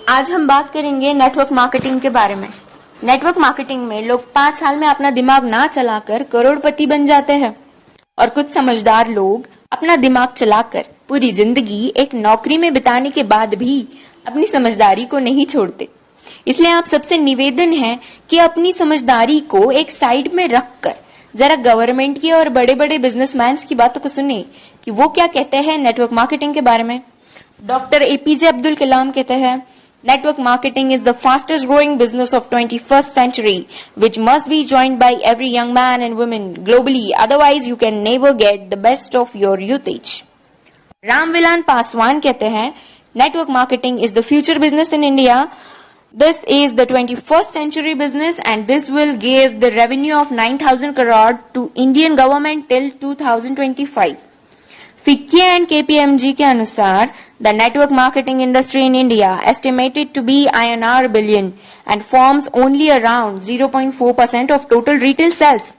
आज हम बात करेंगे नेटवर्क मार्केटिंग के बारे में। नेटवर्क मार्केटिंग में लोग 5 साल में अपना दिमाग ना चलाकर करोड़पति बन जाते हैं और कुछ समझदार लोग अपना दिमाग चलाकर पूरी जिंदगी एक नौकरी में बिताने के बाद भी अपनी समझदारी को नहीं छोड़ते। इसलिए आप सबसे निवेदन है कि अपनी समझदारी को एक साइड में रखकर जरा गवर्नमेंट की और बड़े बड़े बिजनेसमैन की बातों को सुने कि वो क्या कहते हैं नेटवर्क मार्केटिंग के बारे में। डॉक्टर एपीजे अब्दुल कलाम कहते हैं, network marketing is the fastest growing business of 21st century, which must be joined by every young man and woman globally, otherwise you can never get the best of your youthage. Ramvilas Paswan कहते हैं, network marketing is the future business in India. This is the 21st century business and this will give the revenue of 9,000 crore to Indian government till 2025. FICCI and KPMG के अनुसार the network marketing industry in India estimated to be INR billion and forms only around 0.4% of total retail sales.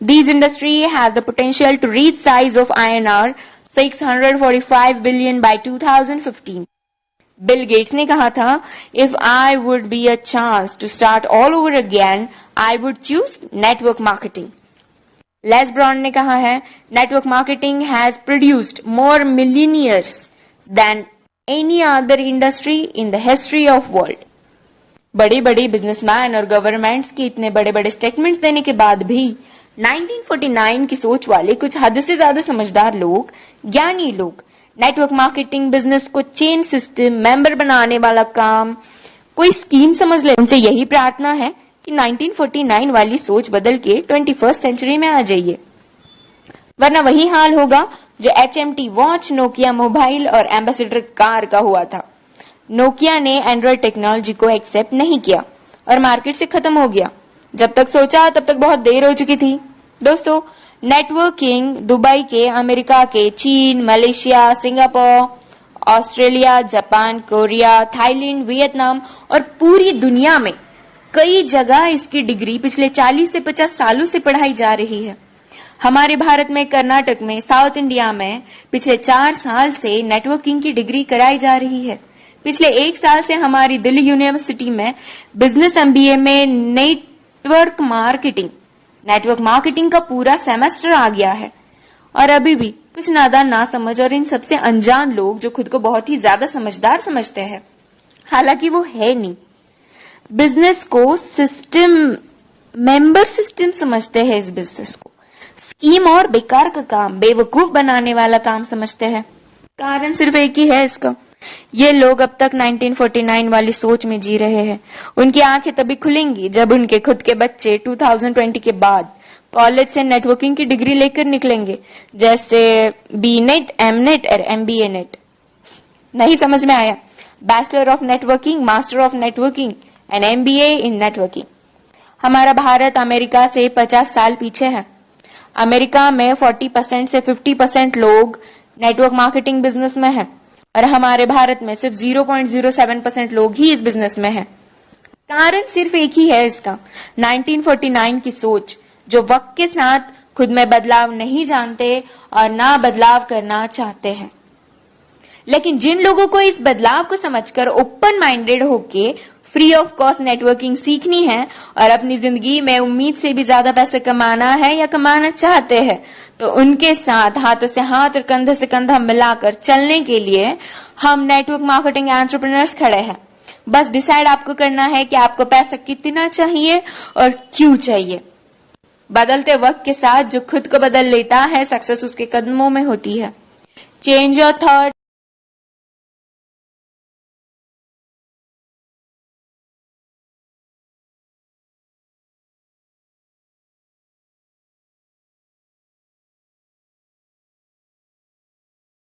This industry has the potential to reach size of INR 645 billion by 2015. Bill Gates ने कहा था, if I would be a chance to start all over again, I would choose network marketing. Les Brown ने कहा है, network marketing has produced more millionaires than any other industry in the history of world. बड़े बड़े businessman और governments के इतने बड़े बड़े स्टेटमेंट्स देने के बाद भी 1949 की सोच वाले कुछ हद से ज्यादा समझदार लोग, ज्ञानी लोग नेटवर्क मार्केटिंग बिजनेस को चेन सिस्टम मेंबर बनाने वाला काम कोई स्कीम समझ ले। उनसे यही प्रार्थना है कि 1949 वाली सोच बदल के 21st सेंचुरी में आ जाइए, वरना वही हाल होगा जो HMT वॉच, नोकिया मोबाइल और एम्बेसडर कार का हुआ था। नोकिया ने एंड्रॉइड टेक्नोलॉजी को एक्सेप्ट नहीं किया और मार्केट से खत्म हो गया। जब तक सोचा तब तक बहुत देर हो चुकी थी। दोस्तों, नेटवर्किंग दुबई के, अमेरिका के, चीन, Malaysia, Singapore, Australia, Japan, Korea, Thailand, Vietnam और पूरी दुनिया में कई जगह इसकी डिग्री पिछले 40 से 50 सालों से पढ़ाई जा रही है। हमारे भारत में, कर्नाटक में, साउथ इंडिया में पिछले 4 साल से नेटवर्किंग की डिग्री कराई जा रही है। पिछले 1 साल से हमारी दिल्ली यूनिवर्सिटी में बिजनेस MBA में नेटवर्क मार्केटिंग का पूरा सेमेस्टर आ गया है। और अभी भी कुछ नादान, ना समझ और इन सबसे अनजान लोग जो खुद को बहुत ही ज्यादा समझदार समझते हैं, हालांकि वो है नहीं, बिजनेस को सिस्टम, मेंबर सिस्टम समझते हैं। इस बिजनेस को स्कीम और बेकार का काम, बेवकूफ बनाने वाला काम समझते हैं। कारण सिर्फ एक ही है इसका, ये लोग अब तक 1949 वाली सोच में जी रहे हैं। उनकी आंखें तभी खुलेंगी जब उनके खुद के बच्चे 2020 के बाद कॉलेज से नेटवर्किंग की डिग्री लेकर निकलेंगे, जैसे BNet, MNet और MBA नेट। नहीं समझ में आया? Bachelor of networking, master of networking and MBA in networking. हमारा भारत अमेरिका से 50 साल पीछे है। अमेरिका में 40% से 50% लोग नेटवर्क मार्केटिंग बिजनेस में है और हमारे भारत में सिर्फ 0.07% लोग ही इस बिजनेस में है। कारण सिर्फ एक ही है इसका, 1949 की सोच, जो वक्त के साथ खुद में बदलाव नहीं जानते और ना बदलाव करना चाहते हैं। लेकिन जिन लोगों को इस बदलाव को समझकर ओपन माइंडेड होके फ्री ऑफ कॉस्ट नेटवर्किंग सीखनी है और अपनी जिंदगी में उम्मीद से भी ज्यादा पैसे कमाना है या कमाना चाहते हैं, तो उनके साथ हाथों से हाथ और कंधे से कंधा मिलाकर चलने के लिए हम नेटवर्क मार्केटिंग एंटरप्रेन्योर्स खड़े हैं। बस डिसाइड आपको करना है कि आपको पैसा कितना चाहिए और क्यों चाहिए। बदलते वक्त के साथ जो खुद को बदल लेता है, सक्सेस उसके कदमों में होती है। Change your thought,